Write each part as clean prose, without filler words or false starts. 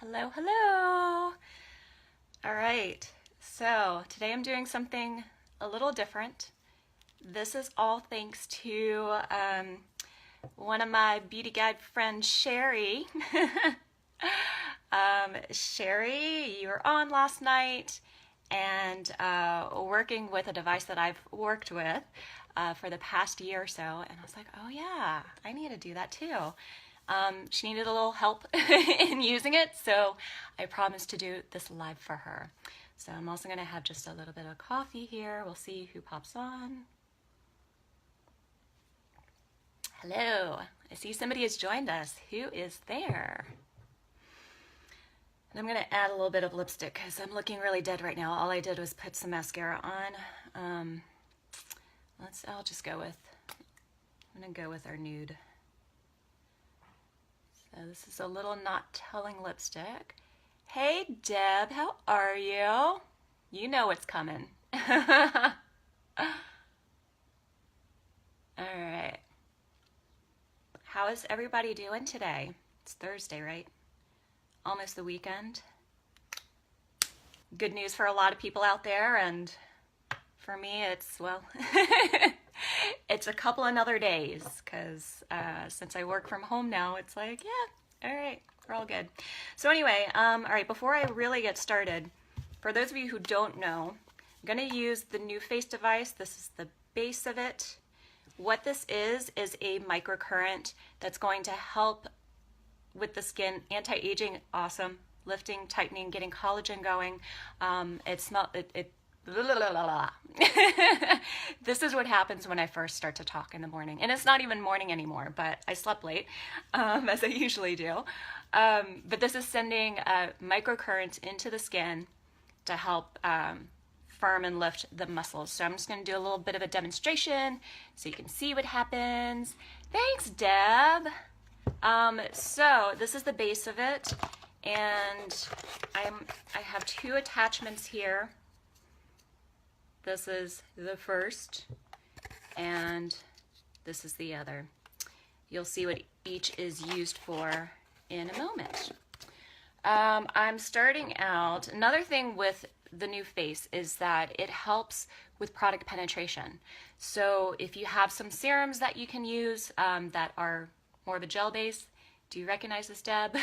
Hello, hello. All right, so today I'm doing something a little different. This is all thanks to one of my beauty guide friends, Sherry. Sherry, you were on last night and working with a device that I've worked with for the past year or so, and I was like, oh yeah, I need to do that too. She needed a little help in using it, so I promised to do this live for her. So I'm also going to have just a little bit of coffee here. We'll see who pops on. Hello, I see somebody has joined us. Who is there? And I'm going to add a little bit of lipstick because I'm looking really dead right now. All I did was put some mascara on. I'm going to go with our nude. So this is a little not telling lipstick. Hey Deb, how are you? You know what's coming. All right. How is everybody doing today? It's Thursday, right? Almost the weekend. Good news for a lot of people out there, and for me it's, well, it's a couple another days because since I work from home now, it's like, yeah, all right, we're all good. So anyway, all right, before I really get started, for those of you who don't know, I'm going to use the NuFace device. This is the base of it. What this is a microcurrent that's going to help with the skin, anti-aging, awesome, lifting, tightening, getting collagen going. This is what happens when I first start to talk in the morning. And it's not even morning anymore, but I slept late, as I usually do. But this is sending microcurrents into the skin to help firm and lift the muscles. So I'm just going to do a little bit of a demonstration so you can see what happens. Thanks, Deb. So this is the base of it, and I have two attachments here. This is the first, and this is the other. You'll see what each is used for in a moment. I'm starting out, another thing with the NuFace is that it helps with product penetration. So if you have some serums that you can use that are more of a gel base, do you recognize this, Deb?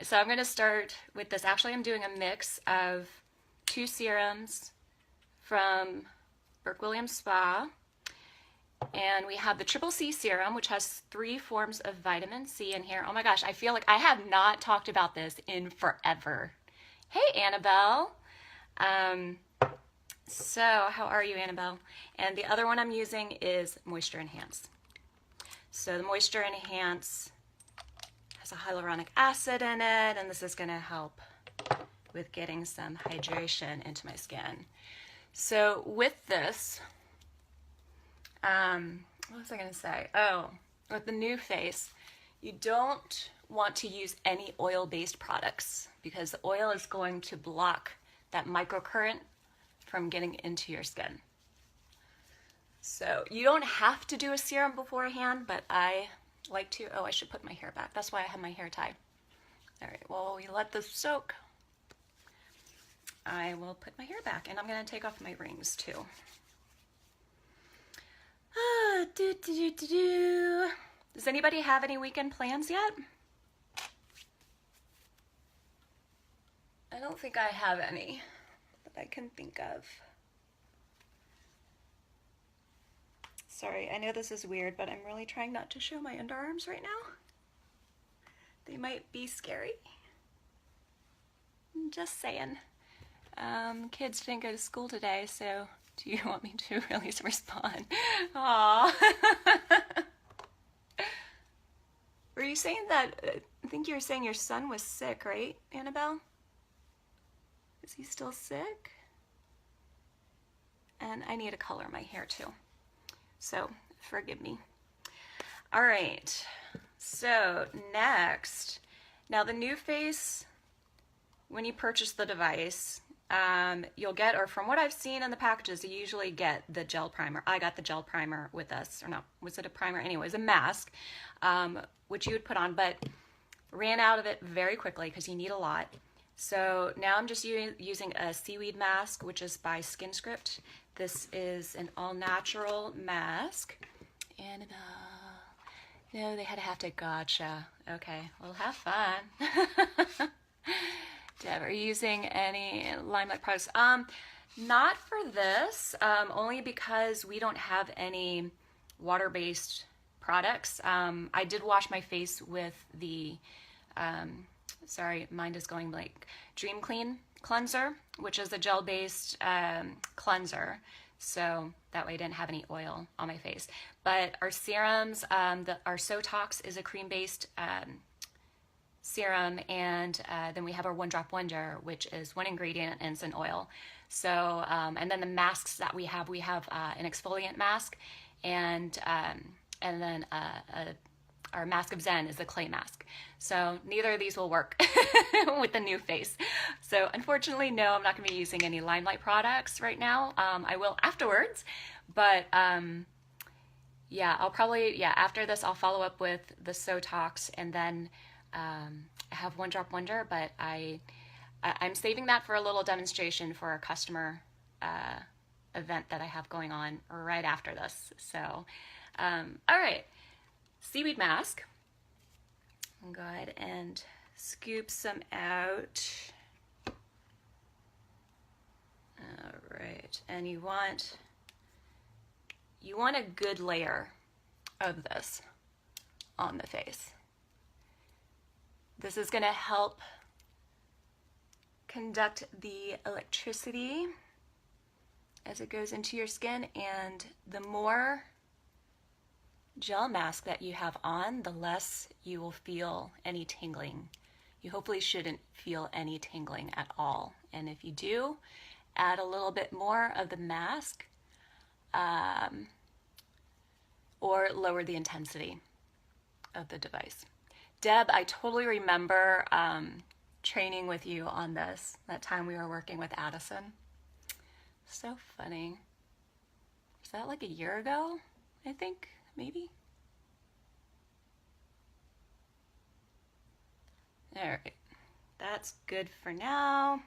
So I'm going to start with this. Actually, I'm doing a mix of two serums from Burke Williams Spa. And we have the Triple C serum, which has 3 forms of vitamin C in here. Oh my gosh, I feel like I have not talked about this in forever. Hey, Annabelle. So how are you, Annabelle? And the other one I'm using is Moisture Enhance. So the Moisture Enhance has a hyaluronic acid in it, and this is going to help with getting some hydration into my skin. So with this, what was I going to say? Oh, with the NuFace, you don't want to use any oil-based products because the oil is going to block that microcurrent from getting into your skin. So you don't have to do a serum beforehand, but I like to. Oh, I should put my hair back. That's why I have my hair tied. All right, well, we let this soak. I will put my hair back, and I'm going to take off my rings too. Does anybody have any weekend plans yet? I don't think I have any that I can think of. Sorry, I know this is weird, but I'm really trying not to show my underarms right now. They might be scary. Just saying. Kids didn't go to school today, so do you want me to really respond? Aww. Were you saying that, I think you were saying your son was sick, right, Annabelle? Is he still sick? And I need to color my hair too. So forgive me. All right, so next, now the NuFace, when you purchase the device, you'll get, or from what I've seen in the packages, you usually get the gel primer. I got the gel primer with us, or not, was it a primer? Anyway, it was a mask, which you would put on, but ran out of it very quickly because you need a lot. So now I'm just using a seaweed mask, which is by SkinScript. This is an all-natural mask. And no, they had to have to gotcha. Okay, well, have fun. Deb, are you using any Limelight products? Not for this, only because we don't have any water-based products. I did wash my face with the, sorry, mine is going like Dream Clean cleanser, which is a gel-based cleanser. So that way I didn't have any oil on my face. But our serums, our Sotox is a cream-based serum, and then we have our One Drop Wonder, which is one ingredient and it's an oil. So, and then the masks that we have an exfoliant mask, and then our mask of Zen is a clay mask. So neither of these will work with the NuFace. So unfortunately, no, I'm not going to be using any Limelight products right now. I will afterwards, but yeah, I'll probably, after this, I'll follow up with the Sotox, and then I have One Drop Wonder, but I'm saving that for a little demonstration for a customer event that I have going on right after this. So, all right, seaweed mask. I'll go ahead and scoop some out. All right, and you want a good layer of this on the face. This is going to help conduct the electricity as it goes into your skin, and the more gel mask that you have on, the less you will feel any tingling. You hopefully shouldn't feel any tingling at all, and if you do, add a little bit more of the mask, or lower the intensity of the device. Deb, I totally remember training with you on this, that time we were working with Addison. So funny. Was that like a year ago, I think, maybe? All right, that's good for now.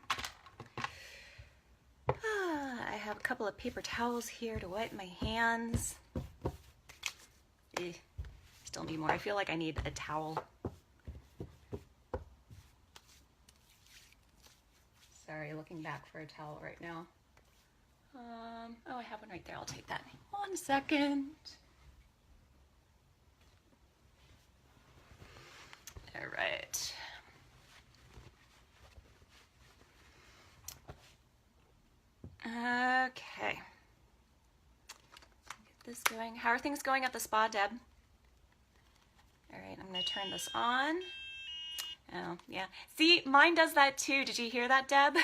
I have a couple of paper towels here to wipe my hands. Still need more. I feel like I need a towel. Sorry, looking back for a towel right now. Oh, I have one right there. I'll take that. 1 second. All right. Okay. Get this going. How are things going at the spa, Deb? All right, I'm going to turn this on. Oh, yeah. See, mine does that too. Did you hear that, Deb?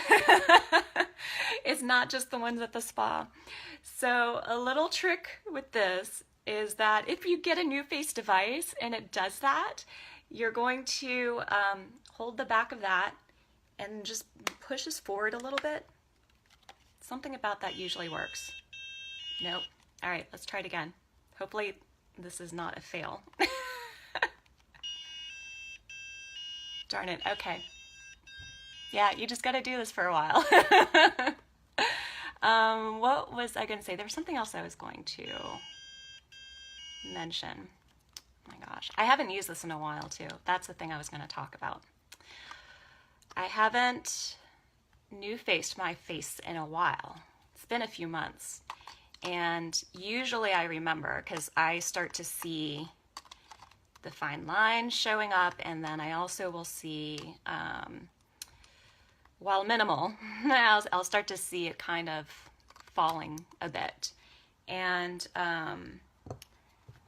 It's not just the ones at the spa. So a little trick with this is that if you get a NuFace device and it does that, you're going to hold the back of that and just push this forward a little bit. Something about that usually works. Nope. All right, let's try it again. Hopefully this is not a fail. Darn it, okay. Yeah, you just gotta do this for a while. What was I gonna say? There was something else I was going to mention. Oh my gosh, I haven't used this in a while too. That's the thing I was gonna talk about. I haven't NuFaced my face in a while. It's been a few months. And usually I remember because I start to see the fine lines showing up, and then I also will see, while minimal, I'll start to see it kind of falling a bit. And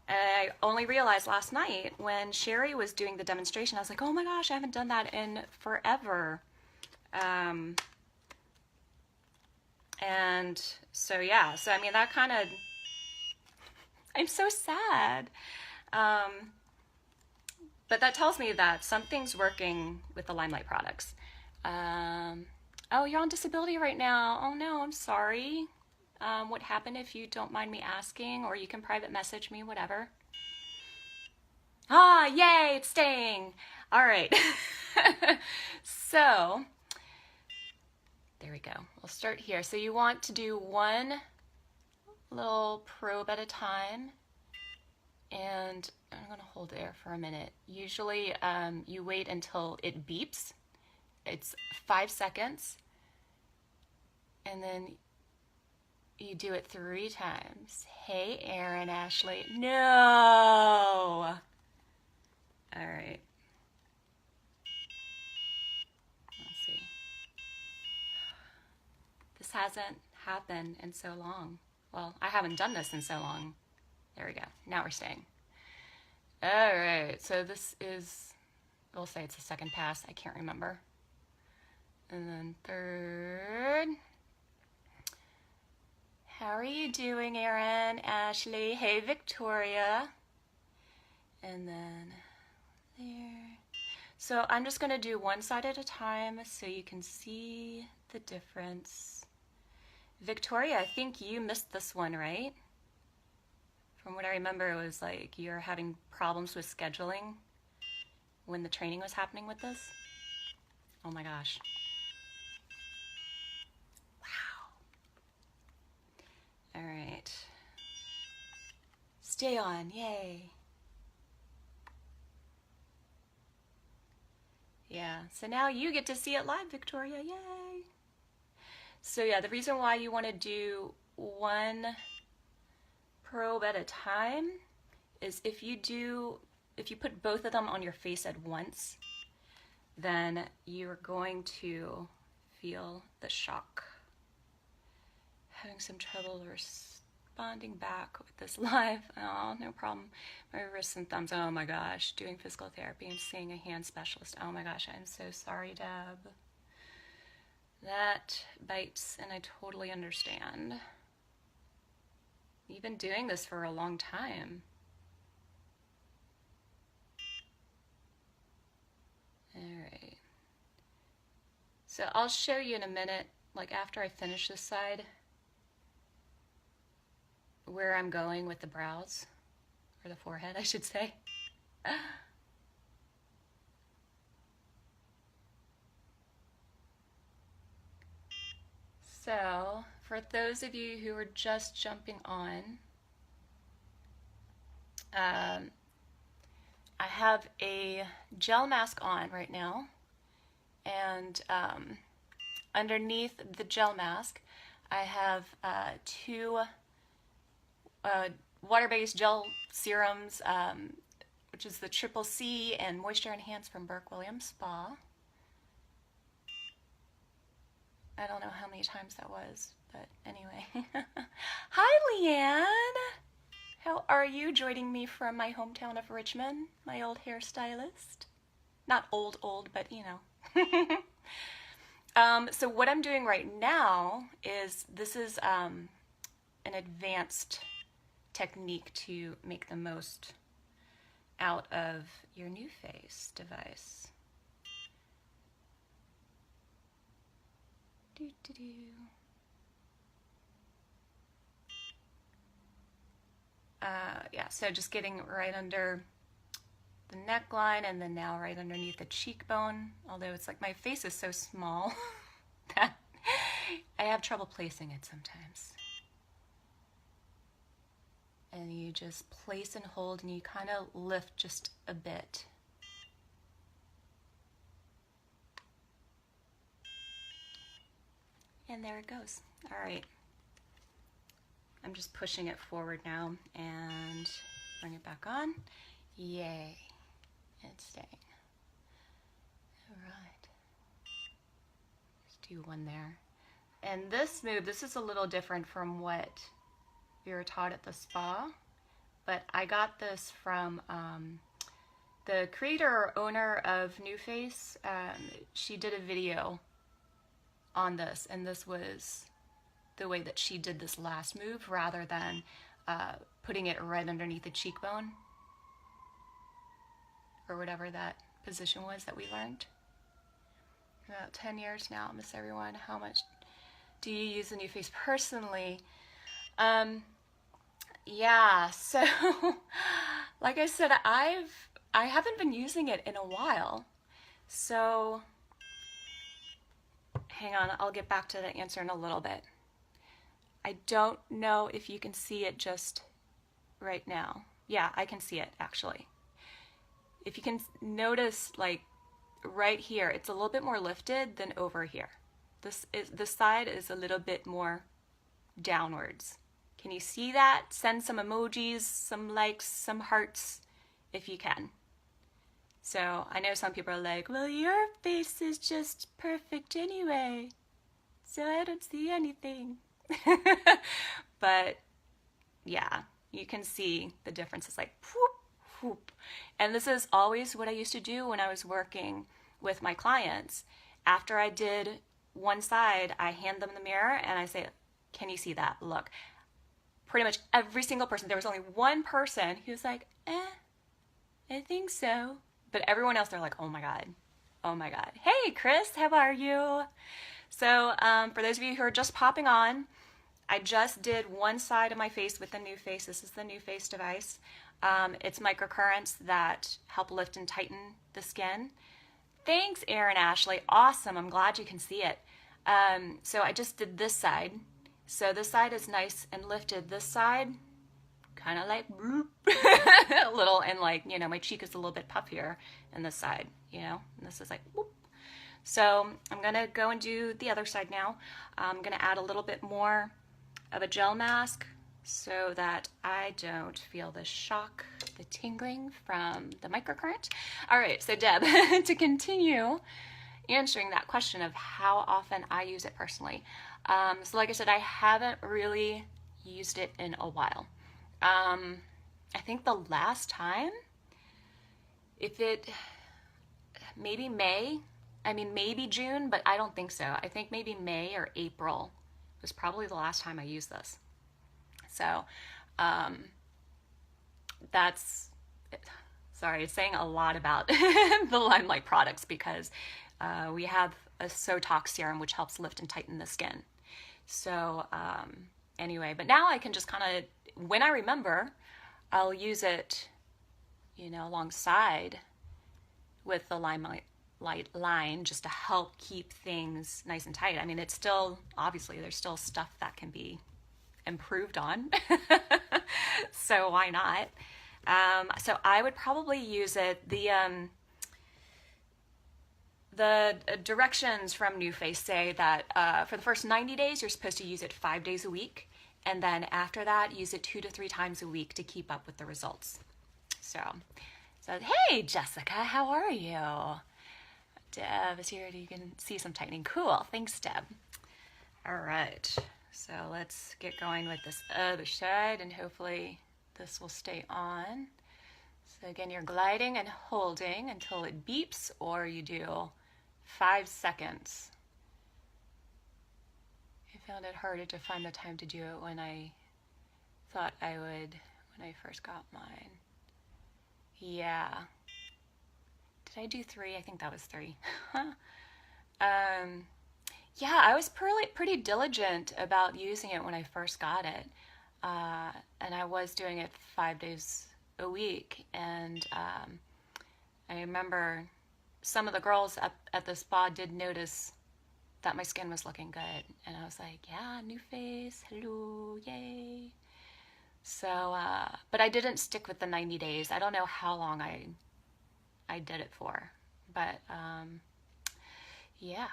I only realized last night when Sherry was doing the demonstration, I was like, oh my gosh, I haven't done that in forever. And so, yeah, so I mean, that kind of, I'm so sad. But that tells me that something's working with the Limelight products. Oh, you're on disability right now. Oh no, I'm sorry. What happened, if you don't mind me asking, or you can private message me, whatever. Ah, yay, it's staying. All right. So there we go. We'll start here. So you want to do one little probe at a time, and I'm going to hold there for a minute. Usually you wait until it beeps. It's 5 seconds, and then you do it 3 times. Hey, Aaron, Ashley. No! All right. Let's see. This hasn't happened in so long. Well, I haven't done this in so long. There we go. Now we're staying. All right. So this is, we'll say it's the second pass. I can't remember. And then third. How are you doing, Aaron, Ashley? Hey, Victoria. And then there. So I'm just going to do one side at a time so you can see the difference. Victoria, I think you missed this one, right? From what I remember, it was like you're having problems with scheduling when the training was happening with this. Oh my gosh. Wow. All right. Stay on, yay. Yeah, so now you get to see it live, Victoria, yay. So yeah, the reason why you want to do one probe at a time is if you put both of them on your face at once, then you're going to feel the shock. Having some trouble responding back with this live. Oh, no problem. My wrists and thumbs. Oh my gosh. Doing physical therapy and seeing a hand specialist. Oh my gosh. I'm so sorry, Deb. That bites, and I totally understand. You've been doing this for a long time. All right. So I'll show you in a minute, like after I finish this side, where I'm going with the brows, or the forehead, I should say. So, for those of you who are just jumping on, I have a gel mask on right now, and underneath the gel mask, I have 2 water-based gel serums, which is the Triple C and Moisture Enhance from Burke Williams Spa. I don't know how many times that was, but anyway. Hi, Leanne. How are you? Joining me from my hometown of Richmond, my old hairstylist. Not old, but you know. So what I'm doing right now is, this is an advanced technique to make the most out of your NuFace device. Yeah, so just getting right under the neckline, and then now right underneath the cheekbone, although it's like my face is so small that I have trouble placing it sometimes. And you just place and hold, and you kind of lift just a bit. And there it goes. All right. I'm just pushing it forward now and bring it back on. Yay. It's staying. All right. Let's do one there. And this move, this is a little different from what we were taught at the spa, but I got this from the creator or owner of NuFace. She did a video on this, and this was the way that she did this last move, rather than putting it right underneath the cheekbone, or whatever that position was that we learned. About 10 years now. I miss everyone. How much do you use the NuFace personally? Yeah, so like I said, I haven't been using it in a while. So hang on, I'll get back to the answer in a little bit. I don't know if you can see it just right now. Yeah, I can see it actually. If you can notice, like right here, it's a little bit more lifted than over here. This side is a little bit more downwards. Can you see that? Send some emojis, some likes, some hearts if you can. So I know some people are like, well, your face is just perfect anyway, so I don't see anything. But yeah, you can see the difference. It's like whoop, whoop. And this is always what I used to do when I was working with my clients. After I did one side, I hand them the mirror and I say, can you see that? Look. Pretty much every single person, there was only one person who was like, I think so. But everyone else, they're like, oh my God, oh my God. Hey, Chris, how are you? So for those of you who are just popping on, I just did one side of my face with the NuFace. This is the NuFace device. It's microcurrents that help lift and tighten the skin. Thanks, Erin Ashley. Awesome. I'm glad you can see it. So I just did this side. So this side is nice and lifted. This side, kind of like bloop, a little, and like, you know, my cheek is a little bit puffier in this side, you know, and this is like whoop. So I'm gonna go and do the other side now. I'm gonna add a little bit more of a gel mask so that I don't feel the shock, the tingling from the microcurrent. All right, so Deb, to continue answering that question of how often I use it personally. So like I said, I haven't really used it in a while. I think the last time, maybe May, maybe June, but I don't think so. I think maybe May or April was probably the last time I used this. So that's, sorry, it's saying a lot about the Limelight products because we have a Sotox serum which helps lift and tighten the skin. So anyway, but now I can just kind of, when I remember, I'll use it, you know, alongside with the Limelight line just to help keep things nice and tight. I mean, it's still, obviously, there's still stuff that can be improved on. So why not? So I would probably use it. The directions from NuFace say that for the first 90 days, you're supposed to use it 5 days a week. And then after that, use it 2 to 3 times a week to keep up with the results. So hey, Jessica, how are you? Deb is here. You can see some tightening. Cool. Thanks, Deb. All right. So let's get going with this other side, and hopefully this will stay on. So again, you're gliding and holding until it beeps, or you do 5 seconds. I found it harder to find the time to do it when I thought I would when I first got mine. Yeah. Did I do 3? I think that was 3. Yeah, I was pretty diligent about using it when I first got it. And I was doing it 5 days a week. And I remember some of the girls at the spa did notice that my skin was looking good. And I was like, yeah, NuFace, hello, yay. So, but I didn't stick with the 90 days. I don't know how long I did it for. But, yeah.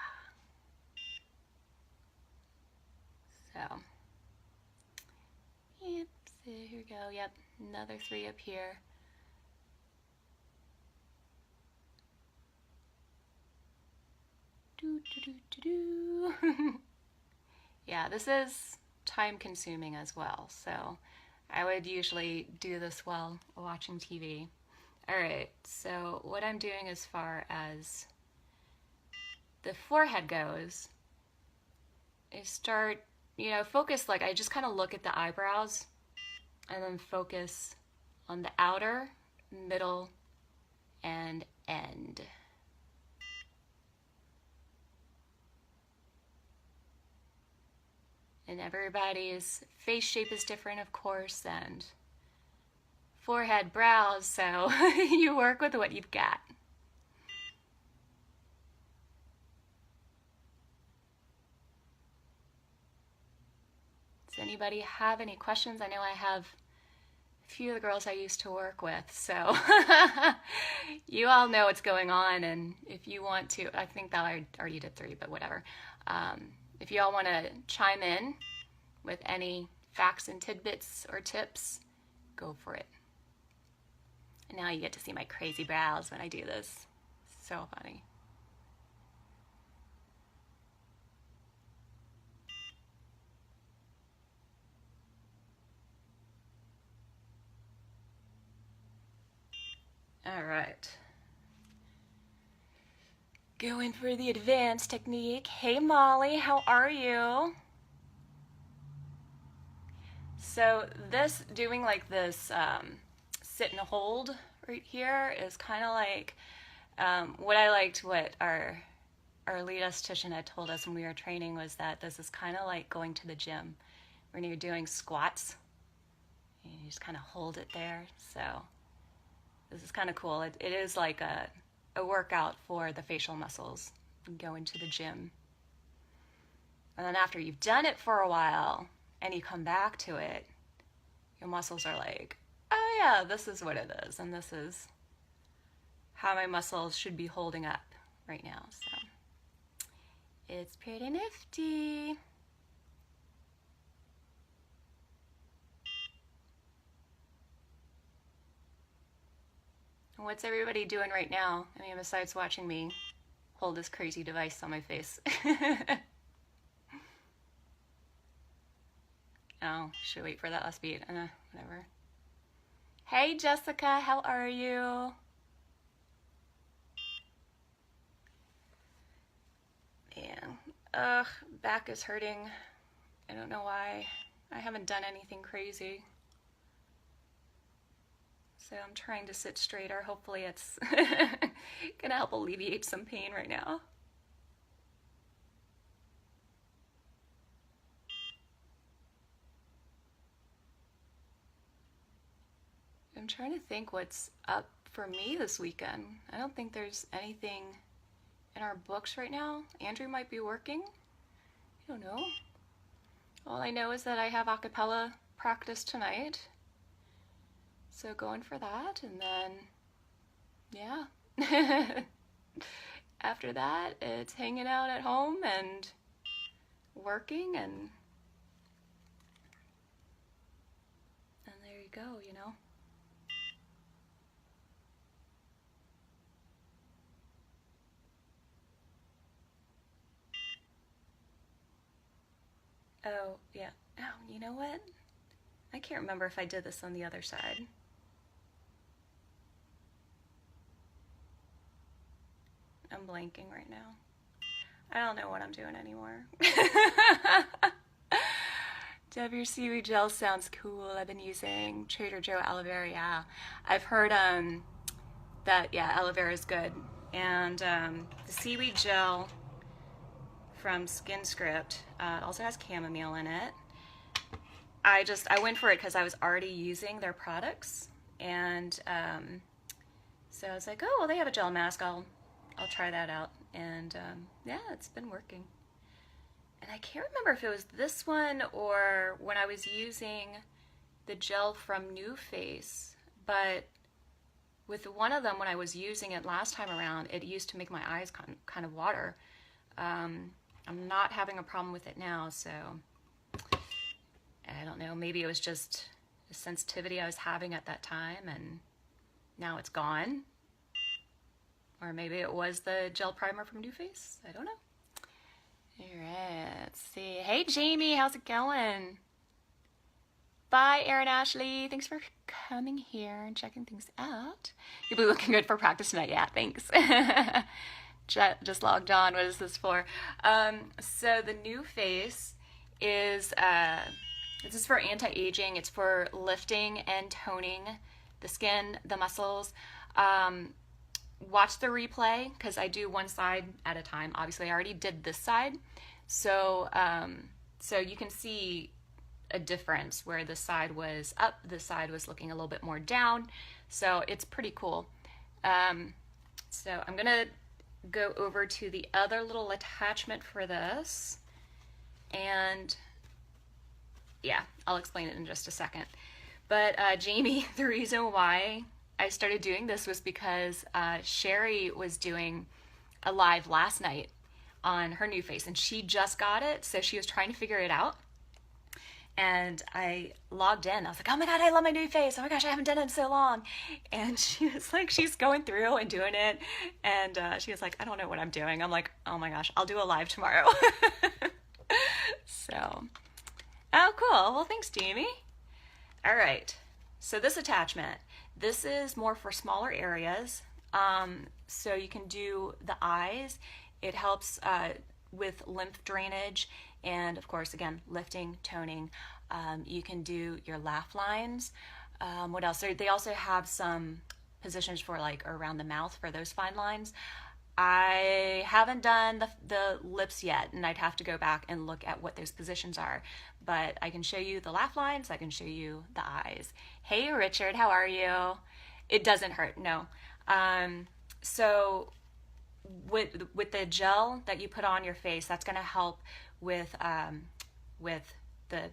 So, yep, so here we go. Yep, another 3 up here. Yeah, this is time consuming as well, so I would usually do this while watching TV. All right, so what I'm doing as far as the forehead goes is start, you know, focus, like I just kind of look at the eyebrows and then focus on the outer, middle, and end. And everybody's face shape is different, of course, and forehead, brows, so you work with what you've got. Does anybody have any questions? I know I have a few of the girls I used to work with, so you all know what's going on, and if you want to, I think that I already did 3, but whatever. If you all want to chime in with any facts and tidbits or tips, go for it. And now you get to see my crazy brows when I do this. So funny. All right. Going for the advanced technique. Hey Molly, how are you? So this, doing like this sit and hold right here is kind of like what I liked, what our lead esthetician had told us when we were training, was that this is kind of like going to the gym when you're doing squats. You just kind of hold it there. So this is kind of cool. It is like a workout for the facial muscles. Go into the gym. And then after you've done it for a while and you come back to it, your muscles are like, oh yeah, this is what it is. And this is how my muscles should be holding up right now. So it's pretty nifty. What's everybody doing right now? I mean, besides watching me hold this crazy device on my face. Oh, should wait for that last beat. Whatever. Hey, Jessica, how are you? Man, ugh, back is hurting. I don't know why. I haven't done anything crazy. So I'm trying to sit straighter. Hopefully it's gonna help alleviate some pain right now. I'm trying to think what's up for me this weekend. I don't think there's anything in our books right now. Andrew might be working. I don't know. All I know is that I have a cappella practice tonight. So going for that, and then, yeah. After that, it's hanging out at home and working, and there you go, you know. Oh, yeah. Oh, you know what? I can't remember if I did this on the other side. I'm blanking right now. I don't know what I'm doing anymore. WCB gel sounds cool. I've been using Trader Joe aloe vera. Yeah, I've heard that, yeah, aloe vera is good. And the seaweed gel from Skin Script also has chamomile in it. I went for it because I was already using their products, and so I was like, oh, well, they have a gel mask. I'll try that out, and yeah, it's been working. And I can't remember if it was this one or when I was using the gel from NuFace, but with one of them, when I was using it last time around, it used to make my eyes kind of water. I'm not having a problem with it now, so I don't know, maybe it was just the sensitivity I was having at that time and now it's gone. Or maybe it was the gel primer from NuFace. I don't know. All right, let's see. Hey, Jamie, how's it going? Bye, Erin Ashley. Thanks for coming here and checking things out. You'll be looking good for practice tonight. Yeah, thanks. Just logged on. What is this for? So the NuFace is, this is for anti-aging. It's for lifting and toning the skin, the muscles. Watch the replay because I do one side at a time. Obviously, I already did this side, so so you can see a difference where the side was up, the side was looking a little bit more down. So it's pretty cool. So I'm gonna go over to the other little attachment for this, and yeah, I'll explain it in just a second. But Jamie, the reason why I started doing this was because Sherry was doing a live last night on her NuFace, and she just got it, so she was trying to figure it out. And I logged in. I was like, oh my God, I love my NuFace. Oh my gosh, I haven't done it in so long. And she was like, she's going through and doing it. And she was like, I don't know what I'm doing. I'm like, oh my gosh, I'll do a live tomorrow. So, oh, cool. Well, thanks, Jamie. All right. So this attachment, this is more for smaller areas. So you can do the eyes. It helps with lymph drainage. And of course, again, lifting, toning. You can do your laugh lines. What else? They also have some positions for like around the mouth for those fine lines. I haven't done the lips yet, and I'd have to go back and look at what those positions are. But I can show you the laugh lines. I can show you the eyes. Hey, Richard, how are you? It doesn't hurt, no. So with the gel that you put on your face, that's going to help with the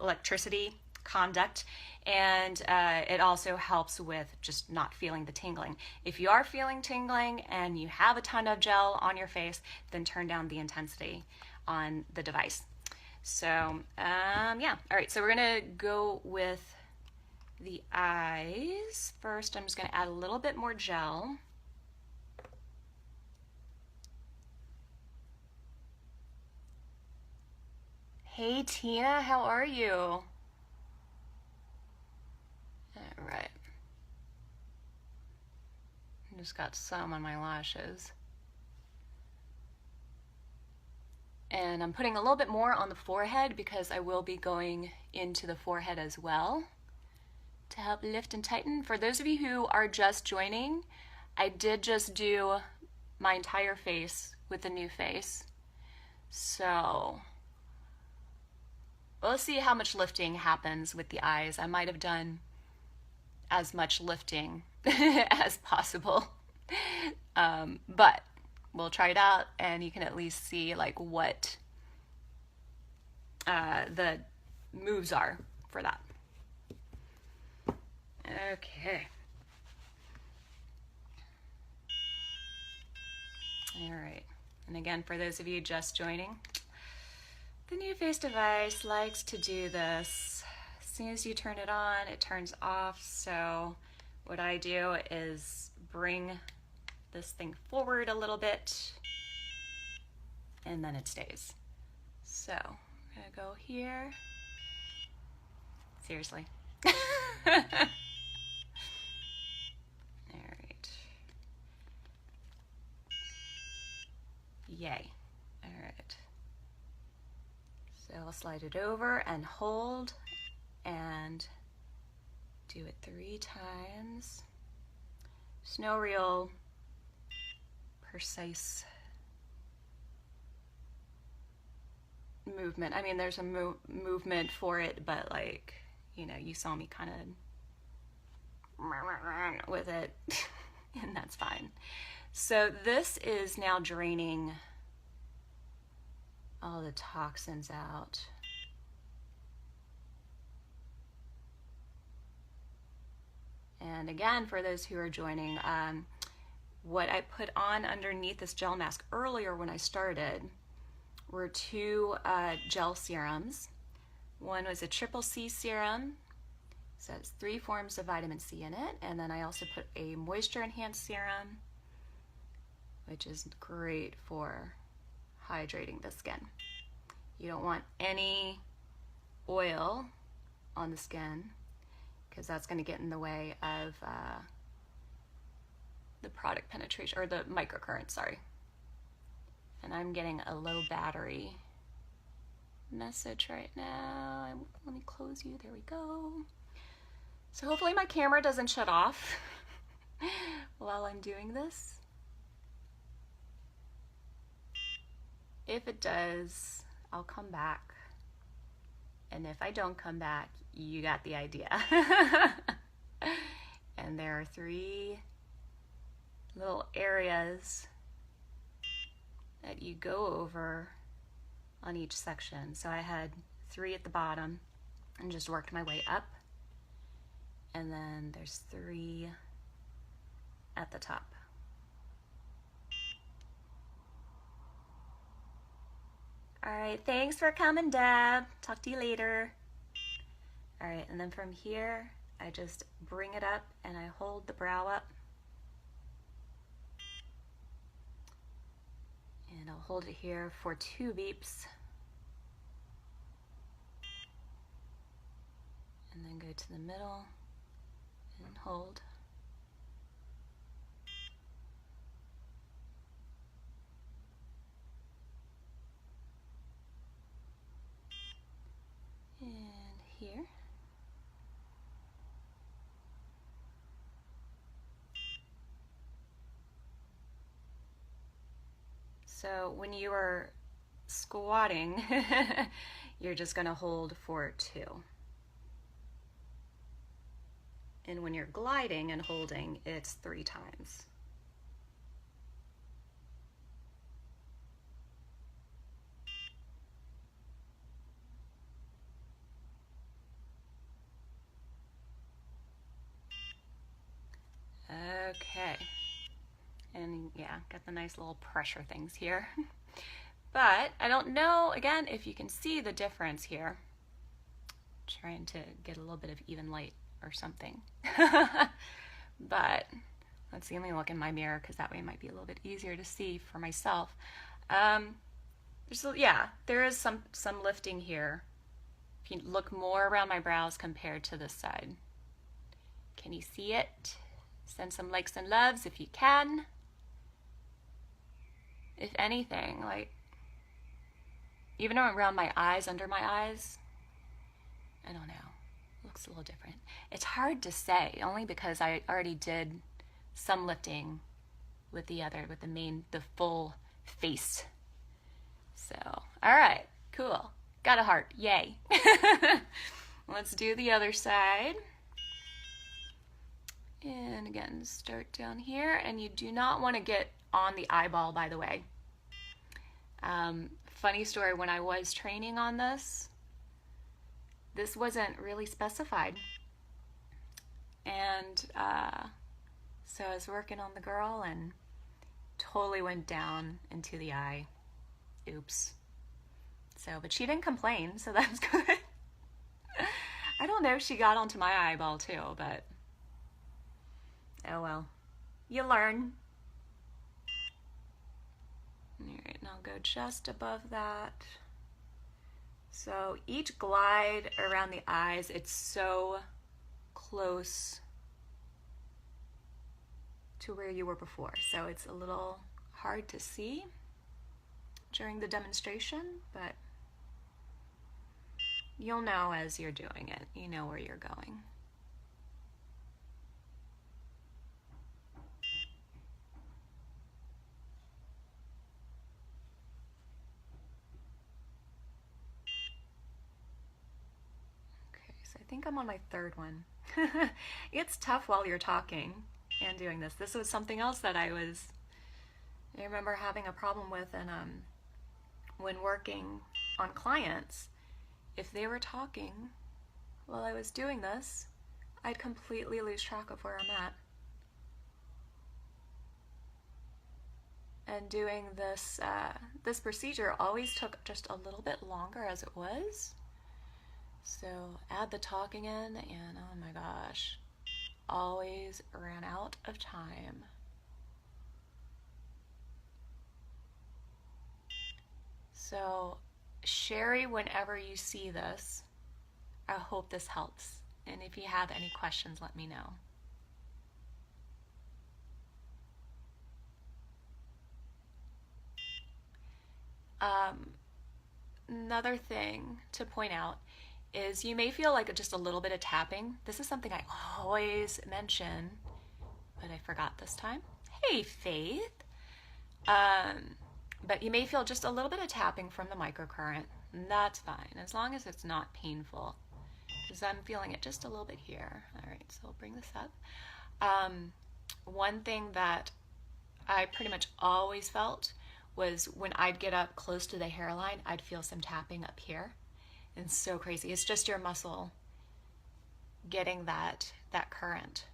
electricity conduct, and it also helps with just not feeling the tingling. If you are feeling tingling and you have a ton of gel on your face, then turn down the intensity on the device. So yeah, all right, so we're gonna go with the eyes first. I'm just gonna add a little bit more gel. Hey Tina, how are you? All right. I just got some on my lashes. And I'm putting a little bit more on the forehead because I will be going into the forehead as well to help lift and tighten. For those of you who are just joining, I did just do my entire face with the NuFace. So we'll see how much lifting happens with the eyes. I might have done as much lifting as possible. But we'll try it out, and you can at least see like what the moves are for that. Okay. All right. And again, for those of you just joining, the NuFace device likes to do this. As soon as you turn it on, it turns off. So what I do is bring this thing forward a little bit, and then it stays. So I'm gonna go here. Seriously. All right. Yay. All right. So I'll slide it over and hold and do it 3 times. There's no real precise movement. I mean, there's a movement for it, but like, you know, you saw me kind of with it, and that's fine. So this is now draining all the toxins out. And again, for those who are joining, what I put on underneath this gel mask earlier when I started were 2 gel serums. One was a triple C serum, so it's 3 forms of vitamin C in it, and then I also put a moisture enhanced serum, which is great for hydrating the skin. You don't want any oil on the skin because that's going to get in the way of the product penetration, or the microcurrent, sorry. And I'm getting a low battery message right now. Let me close you, there we go. So hopefully my camera doesn't shut off while I'm doing this. If it does, I'll come back And if I don't come back, you got the idea. And there are 3 little areas that you go over on each section. So I had 3 at the bottom and just worked my way up. And then there's 3 at the top. All right, thanks for coming, Deb. Talk to you later. All right, and then from here, I just bring it up and I hold the brow up. And I'll hold it here for 2 beeps. And then go to the middle and hold. And here. So when you are squatting, you're just going to hold for 2. And when you're gliding and holding, it's 3 times. Okay. And yeah, got the nice little pressure things here. But I don't know, again, if you can see the difference here. Trying to get a little bit of even light or something. But let's see, let me look in my mirror because that way it might be a little bit easier to see for myself. There is some lifting here. If you look more around my brows compared to this side. Can you see it? Send some likes and loves if you can. If anything, like, even around my eyes, under my eyes, I don't know, looks a little different. It's hard to say, only because I already did some lifting with the full face. So, all right, cool. Got a heart, yay. Let's do the other side. And again, start down here, and you do not want to get on the eyeball, by the way. Funny story, when I was training on this wasn't really specified. And so I was working on the girl and totally went down into the eye. Oops. So, but she didn't complain, so that's good. I don't know if she got onto my eyeball too, but oh well. You learn. Alright, and I'll go just above that. So each glide around the eyes, it's so close to where you were before. So it's a little hard to see during the demonstration, but you'll know as you're doing it. You know where you're going. I think I'm on my 3rd one. It's tough while you're talking and doing this. This was something else that I remember having a problem with, and when working on clients, if they were talking while I was doing this, I'd completely lose track of where I'm at. And doing this this procedure always took just a little bit longer as it was. So add the talking in, and oh my gosh, always ran out of time. So Sherry, whenever you see this, I hope this helps. And if you have any questions, let me know. Another thing to point out is you may feel like just a little bit of tapping. This is something I always mention, but I forgot this time. Hey, Faith. But you may feel just a little bit of tapping from the microcurrent. That's fine, as long as it's not painful, because I'm feeling it just a little bit here. All right, so I'll bring this up. One thing that I pretty much always felt was when I'd get up close to the hairline, I'd feel some tapping up here. And it's so crazy. It's just your muscle getting that current.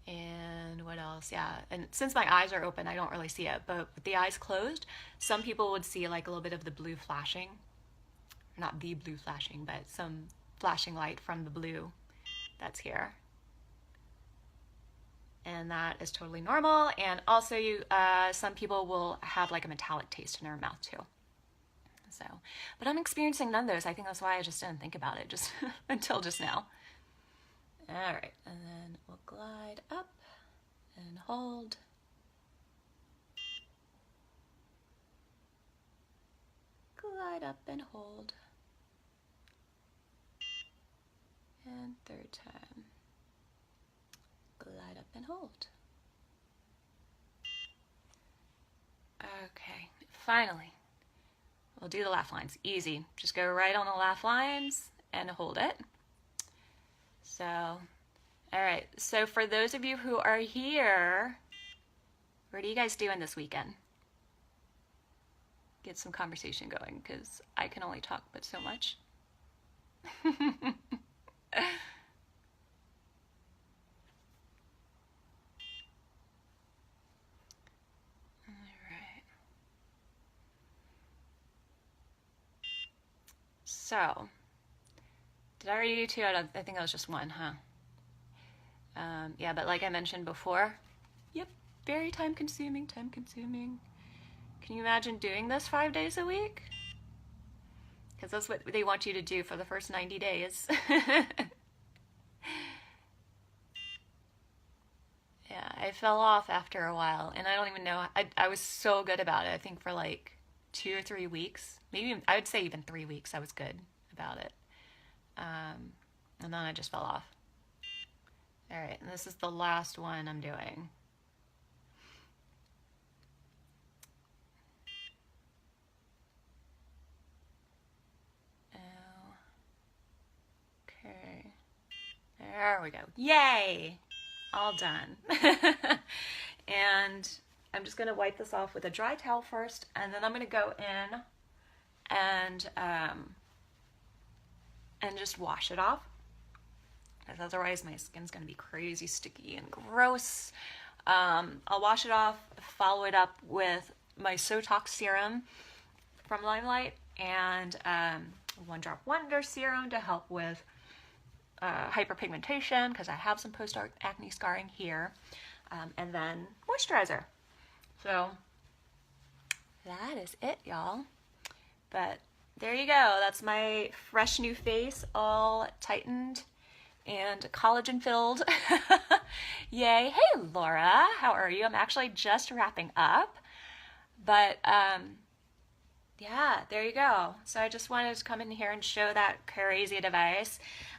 And what else? Yeah, and since my eyes are open, I don't really see it, but with the eyes closed, some people would see like a little bit of the blue flashing. Not the blue flashing, but some flashing light from the blue that's here. And that is totally normal. And also some people will have like a metallic taste in their mouth too. So, but I'm experiencing none of those. I think that's why I just didn't think about it just until just now. All right, and then we'll glide up and hold. Glide up and hold. And third time. Glide up and hold. Okay, finally, we'll do the laugh lines. Easy. Just go right on the laugh lines and hold it. So, all right. So for those of you who are here, what are you guys doing this weekend? Get some conversation going, because I can only talk but so much. All right. So, did I already do two? I think that was just one, huh? Yeah, but like I mentioned before, yep, very time consuming. Can you imagine doing this 5 days a week? Because that's what they want you to do for the first 90 days. Yeah, I fell off after a while, and I don't even know. I was so good about it. I think for like 2 or 3 weeks, maybe I would say even 3 weeks, I was good about it. And then I just fell off. All right, and this is the last one I'm doing. Oh, okay. There we go. Yay! All done. And I'm just going to wipe this off with a dry towel first, and then I'm going to go in and just wash it off, because otherwise my skin's going to be crazy sticky and gross. I'll wash it off, follow it up with my Sotox serum from Limelight, and One Drop Wonder serum to help with hyperpigmentation, because I have some post-acne scarring here, and then moisturizer. So that is it, y'all. But there you go. That's my fresh new face, all tightened and collagen filled. Yay. Hey, Laura, how are you? I'm actually just wrapping up, but yeah, there you go. So I just wanted to come in here and show that crazy device.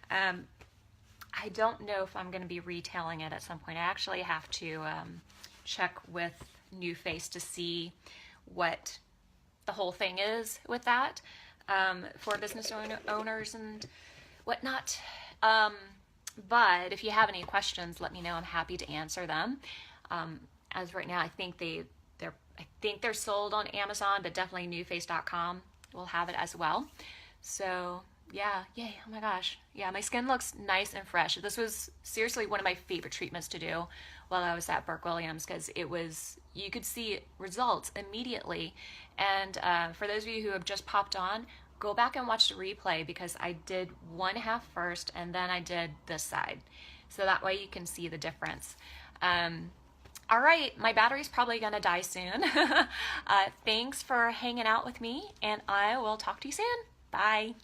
I don't know if I'm going to be retailing it at some point. I actually have to check with NuFace to see what the whole thing is with that, for business owners and whatnot. But if you have any questions, let me know. I'm happy to answer them. As right now, I think they're sold on Amazon, but definitely NuFace.com will have it as well. So yeah, yay, oh my gosh. Yeah, my skin looks nice and fresh. This was seriously one of my favorite treatments to do while I was at Burke Williams, because you could see results immediately. And for those of you who have just popped on, go back and watch the replay, because I did one half first and then I did this side. So that way you can see the difference. All right, my battery's probably gonna die soon. Thanks for hanging out with me, and I will talk to you soon. Bye.